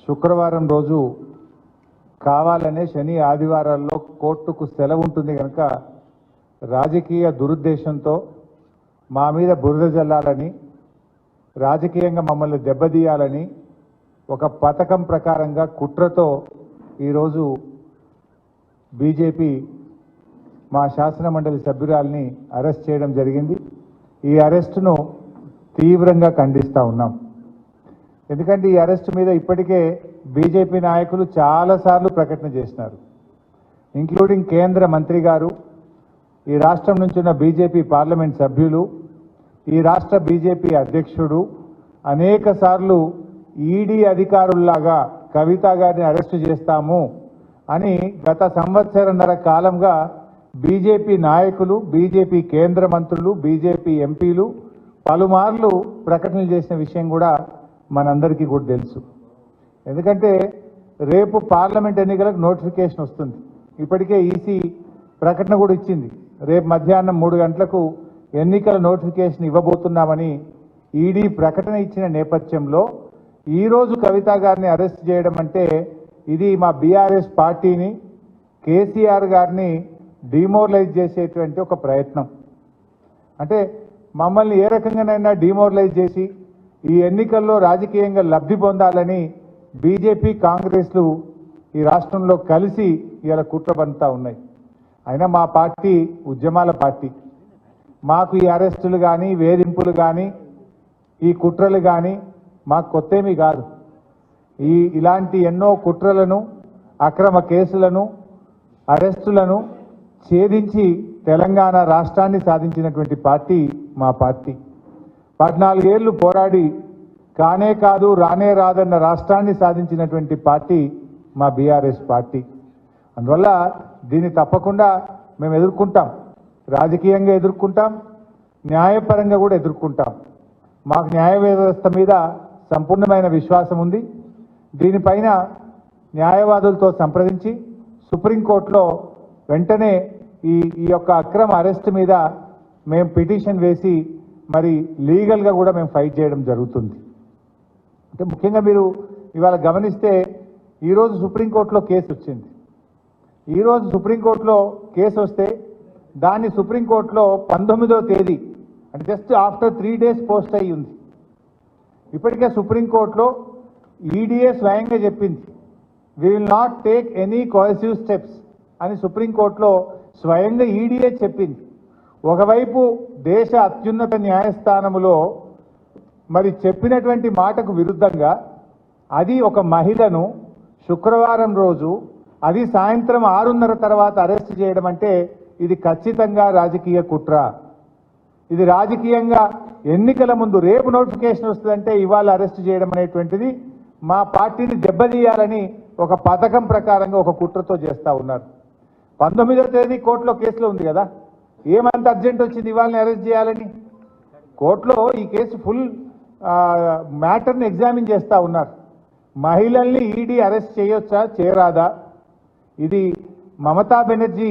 శుక్రవారం రోజు కావాలనే శని ఆదివారాల్లో కోర్టుకు సెలవు ఉంటుంది కనుక రాజకీయ దురుద్దేశంతో మా మీద బురద జల్లాలని రాజకీయంగా మమ్మల్ని దెబ్బతీయాలని ఒక పథకం ప్రకారంగా కుట్రతో ఈరోజు బీజేపీ మా శాసన మండలి సభ్యురాల్ని అరెస్ట్ చేయడం జరిగింది. ఈ అరెస్టును తీవ్రంగా ఖండిస్తూ ఉన్నాం. ఎందుకంటే ఈ అరెస్ట్ మీద ఇప్పటికే బీజేపీ నాయకులు చాలాసార్లు ప్రకటన చేసినారు, ఇంక్లూడింగ్ కేంద్ర మంత్రి గారు, ఈ రాష్ట్రం నుంచి ఉన్న బీజేపీ పార్లమెంట్ సభ్యులు, ఈ రాష్ట్ర బీజేపీ అధ్యక్షుడు అనేక సార్లు ఈడీ అధికారుల్లాగా కవిత గారిని అరెస్టు చేస్తాము అని గత సంవత్సరన్నర కాలంగా బీజేపీ నాయకులు, బీజేపీ కేంద్ర మంత్రులు, బీజేపీ ఎంపీలు పలుమార్లు ప్రకటనలు చేసిన విషయం కూడా మనందరికీ కూడా తెలుసు. ఎందుకంటే రేపు పార్లమెంట్ ఎన్నికలకు నోటిఫికేషన్ వస్తుంది. ఇప్పటికే ఈసీ ప్రకటన కూడా ఇచ్చింది, రేపు మధ్యాహ్నం 3 గంటలకు ఎన్నికల నోటిఫికేషన్ ఇవ్వబోతున్నామని ఈడీ ప్రకటన ఇచ్చిన నేపథ్యంలో ఈరోజు కవిత గారిని అరెస్ట్ చేయడం అంటే ఇది మా బీఆర్ఎస్ పార్టీని, కేసీఆర్ గారిని డిమోరలైజ్ చేసేటువంటి ఒక ప్రయత్నం. అంటే మమ్మల్ని ఏ రకంగానైనా డిమోరలైజ్ చేసి ఈ ఎన్నికల్లో రాజకీయంగా లబ్ధి పొందాలని బీజేపీ కాంగ్రెస్లు ఈ రాష్ట్రంలో కలిసి ఇలా కుట్ర పన్నుతా ఉన్నాయి. అయినా మా పార్టీ ఉద్యమాల పార్టీ, మాకు ఈ అరెస్టులు కానీ వేధింపులు కానీ ఈ కుట్రలు కానీ మాకు కొత్తేమీ కాదు. ఇలాంటి ఎన్నో కుట్రలను, అక్రమ కేసులను, అరెస్టులను ఛేదించి తెలంగాణ రాష్ట్రాన్ని సాధించినటువంటి పార్టీ మా పార్టీ. 14 ఏళ్లు పోరాడి కానే కాదు రానే రాదన్న రాష్ట్రాన్ని సాధించినటువంటి పార్టీ మా బీఆర్ఎస్ పార్టీ. అందువల్ల దీన్ని తప్పకుండా మేము ఎదుర్కొంటాం, రాజకీయంగా ఎదుర్కొంటాం, న్యాయపరంగా కూడా ఎదుర్కొంటాం. మాకు న్యాయ వ్యవస్థ మీద సంపూర్ణమైన విశ్వాసం ఉంది. దీనిపైన న్యాయవాదులతో సంప్రదించి సుప్రీంకోర్టులో వెంటనే ఈ యొక్క అక్రమ అరెస్ట్ మీద మేము పిటిషన్ వేసి మరి లీగల్గా కూడా మేము ఫైట్ చేయడం జరుగుతుంది. అంటే ముఖ్యంగా మీరు ఇవాళ గమనిస్తే ఈరోజు సుప్రీంకోర్టులో కేసు వచ్చింది. ఈరోజు సుప్రీంకోర్టులో కేసు వస్తే దాన్ని సుప్రీంకోర్టులో 19వ తేదీ అంటే జస్ట్ ఆఫ్టర్ 3 డేస్ పోస్ట్ అయ్యి ఉంది. ఇప్పటికే సుప్రీంకోర్టులో ఈడీఏ స్వయంగా చెప్పింది, we will not take any coercive steps అని సుప్రీంకోర్టులో స్వయంగా ఈడీఏ చెప్పింది. ఒకవైపు దేశ అత్యున్నత న్యాయస్థానములో మరి చెప్పినటువంటి మాటకు విరుద్ధంగా అది ఒక మహిళను శుక్రవారం రోజు అది సాయంత్రం 6:30 తర్వాత అరెస్ట్ చేయడం అంటే ఇది ఖచ్చితంగా రాజకీయ కుట్ర. ఇది రాజకీయంగా ఎన్నికల ముందు రేపు నోటిఫికేషన్ వస్తుందంటే ఇవాళ అరెస్ట్ చేయడం అనేటువంటిది మా పార్టీని దెబ్బతీయాలని ఒక పథకం ప్రకారంగా ఒక కుట్రతో చేస్తూ ఉన్నారు. 19వ తేదీ కోర్టులో కేసులో ఉంది కదా, ఏమంత అర్జెంట్ వచ్చింది ఇవాళని అరెస్ట్ చేయాలని? కోర్టులో ఈ కేసు ఫుల్ మ్యాటర్ని ఎగ్జామిన్ చేస్తూ ఉన్నారు. మహిళల్ని ఈడీ అరెస్ట్ చేయొచ్చా చేయరాదా? ఇది మమతా బెనర్జీ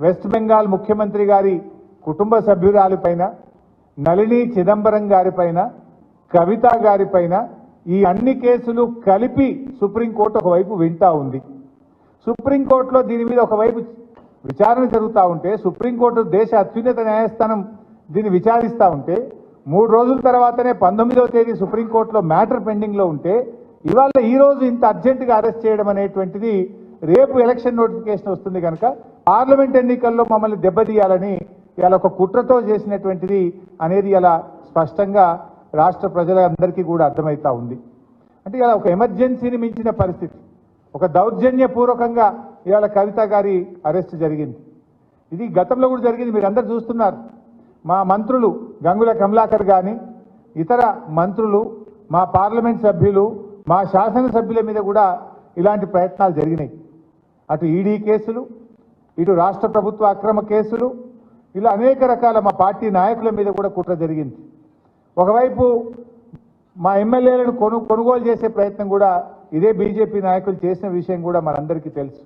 వెస్ట్ బెంగాల్ ముఖ్యమంత్రి గారి కుటుంబ సభ్యురాలిపైన, నళిని చిదంబరం గారిపైన, కవిత గారిపైన ఈ అన్ని కేసులు కలిపి సుప్రీంకోర్టు ఒకవైపు వింటా ఉంది. సుప్రీంకోర్టులో దీని మీద ఒకవైపు విచారణ జరుగుతూ ఉంటే, సుప్రీంకోర్టు దేశ అత్యున్నత న్యాయస్థానం దీన్ని విచారిస్తూ ఉంటే 3 రోజుల తర్వాతనే 19వ తేదీ సుప్రీంకోర్టులో మ్యాటర్ పెండింగ్లో ఉంటే ఇవాళ ఈరోజు ఇంత అర్జెంటుగా అరెస్ట్ చేయడం అనేటువంటిది రేపు ఎలక్షన్ నోటిఫికేషన్ వస్తుంది కనుక పార్లమెంట్ ఎన్నికల్లో మమ్మల్ని దెబ్బతీయాలని ఇలా ఒక కుట్రతో చేసినటువంటిది అనేది ఇలా స్పష్టంగా రాష్ట్ర ప్రజలందరికీ కూడా అర్థమవుతా ఉంది. అంటే ఇలా ఒక ఎమర్జెన్సీని మించిన పరిస్థితి, ఒక దౌర్జన్యపూర్వకంగా ఇవాళ కవిత గారి అరెస్ట్ జరిగింది. ఇది గతంలో కూడా జరిగింది, మీరు అందరు చూస్తున్నారు. మా మంత్రులు గంగుల కమలాకర్ కానీ ఇతర మంత్రులు, మా పార్లమెంట్ సభ్యులు, మా శాసనసభ్యుల మీద కూడా ఇలాంటి ప్రయత్నాలు జరిగినాయి. అటు ఈడీ కేసులు, ఇటు రాష్ట్ర ప్రభుత్వ అక్రమ కేసులు, ఇలా అనేక రకాల మా పార్టీ నాయకుల మీద కూడా కుట్ర జరిగింది. ఒకవైపు మా ఎమ్మెల్యేలను కొనుగోలు చేసే ప్రయత్నం కూడా ఇదే బీజేపీ నాయకులు చేసిన విషయం కూడా మనందరికీ తెలుసు.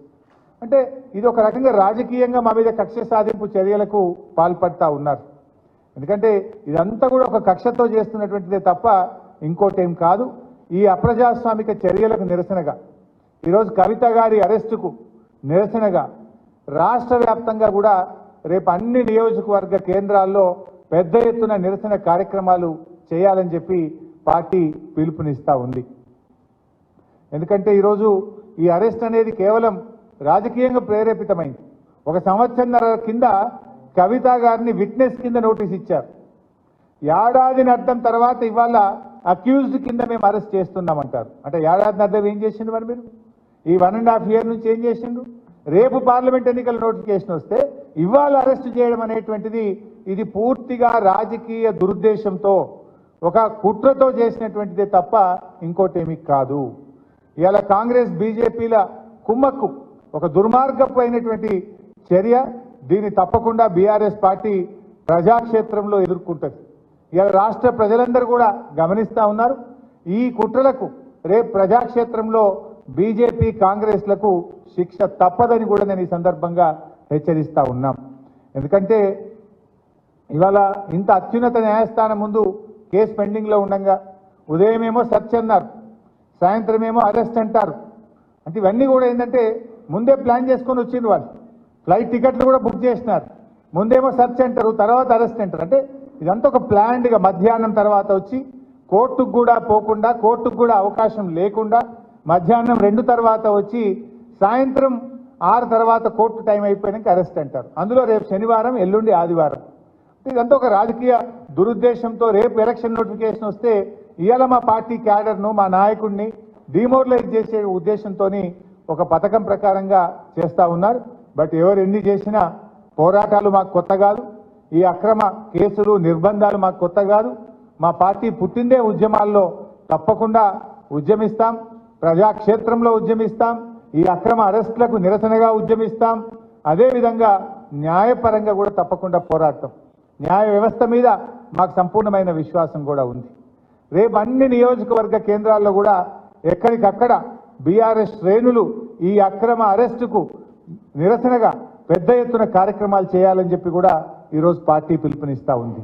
అంటే ఇది ఒక రకంగా రాజకీయంగా మా మీద కక్ష సాధింపు చర్యలకు పాల్పడతా ఉన్నారు. ఎందుకంటే ఇదంతా కూడా ఒక కక్షతో చేస్తున్నటువంటిదే తప్ప ఇంకోటేం కాదు. ఈ అప్రజాస్వామిక చర్యలకు నిరసనగా ఈరోజు కవిత గారి అరెస్టుకు నిరసనగా రాష్ట్ర వ్యాప్తంగా కూడా రేపు అన్ని నియోజకవర్గ కేంద్రాల్లో పెద్ద ఎత్తున నిరసన కార్యక్రమాలు చేయాలని చెప్పి పార్టీ పిలుపునిస్తా ఉంది. ఎందుకంటే ఈరోజు ఈ అరెస్ట్ అనేది కేవలం రాజకీయంగా ప్రేరేపితమైంది. ఒక సంవత్సరంన్నర కింద కవిత గారిని విట్నెస్ కింద నోటీస్ ఇచ్చారు. ఏడాదిని అర్థం తర్వాత ఇవాళ అక్యూజ్డ్ కింద మేము అరెస్ట్ చేస్తున్నామంటారు. అంటే ఏడాదిని అర్థం ఏం చేసిండు మరి మీరు? ఈ 1.5 year నుంచి ఏం చేసిండు? రేపు పార్లమెంట్ ఎన్నికల నోటిఫికేషన్ వస్తే ఇవాళ అరెస్ట్ చేయడం అనేటువంటిది ఇది పూర్తిగా రాజకీయ దురుద్దేశంతో ఒక కుట్రతో చేసినటువంటిదే తప్ప ఇంకోటేమీ కాదు. ఇవాళ కాంగ్రెస్ బీజేపీల కుమ్మక్కు ఒక దుర్మార్గపు అయినటువంటి చర్య. దీన్ని తప్పకుండా బీఆర్ఎస్ పార్టీ ప్రజాక్షేత్రంలో ఎదుర్కొంటుంది. ఇవాళ రాష్ట్ర ప్రజలందరూ కూడా గమనిస్తూ ఉన్నారు. ఈ కుట్రలకు రేపు ప్రజాక్షేత్రంలో బీజేపీ కాంగ్రెస్లకు శిక్ష తప్పదని కూడా నేను ఈ సందర్భంగా హెచ్చరిస్తా ఉన్నాం. ఎందుకంటే ఇవాళ ఇంత అత్యున్నత న్యాయస్థానం ముందు కేసు పెండింగ్లో ఉండగా ఉదయమేమో సెర్చ్ అన్నారు, సాయంత్రం ఏమో అరెస్ట్ అంటారు. అంటే ఇవన్నీ కూడా ఏంటంటే ముందే ప్లాన్ చేసుకొని వచ్చింది. వాళ్ళు ఫ్లైట్ టికెట్లు కూడా బుక్ చేసినారు. ముందేమో సెర్చ్ అంటారు, తర్వాత అరెస్ట్ అంటారు. అంటే ఇదంతా ఒక ప్లాన్డ్గా మధ్యాహ్నం తర్వాత వచ్చి కోర్టుకు కూడా పోకుండా, కోర్టుకు కూడా అవకాశం లేకుండా మధ్యాహ్నం 2 తర్వాత వచ్చి సాయంత్రం 6 తర్వాత కోర్టు టైం అయిపోయాక అరెస్ట్ అంటారు. అందులో రేపు శనివారం, ఎల్లుండి ఆదివారం. ఇదంతా ఒక రాజకీయ దురుద్దేశంతో రేపు ఎలక్షన్ నోటిఫికేషన్ వస్తే ఇవాళ మా పార్టీ క్యాడర్ను, మా నాయకుడిని డిమోరలైజ్ చేసే ఉద్దేశంతో ఒక పథకం ప్రకారంగా చేస్తూ ఉన్నారు. బట్ ఎవరు ఎన్ని చేసినా పోరాటాలు మాకు కొత్త కాదు. ఈ అక్రమ కేసులు, నిర్బంధాలు మాకు కొత్త కాదు. మా పార్టీ పుట్టిందే ఉద్యమాల్లో. తప్పకుండా ఉద్యమిస్తాం, ప్రజాక్షేత్రంలో ఉద్యమిస్తాం, ఈ అక్రమ అరెస్టులకు నిరసనగా ఉద్యమిస్తాం. అదేవిధంగా న్యాయపరంగా కూడా తప్పకుండా పోరాడతాం. న్యాయ వ్యవస్థ మీద మాకు సంపూర్ణమైన విశ్వాసం కూడా ఉంది. రేపు అన్ని నియోజకవర్గ కేంద్రాల్లో కూడా ఎక్కడికక్కడ బీఆర్ఎస్ శ్రేణులు ఈ అక్రమ అరెస్టుకు నిరసనగా పెద్ద ఎత్తున కార్యక్రమాలు చేయాలని చెప్పి కూడా ఈరోజు పార్టీ పిలుపునిస్తూ ఉంది.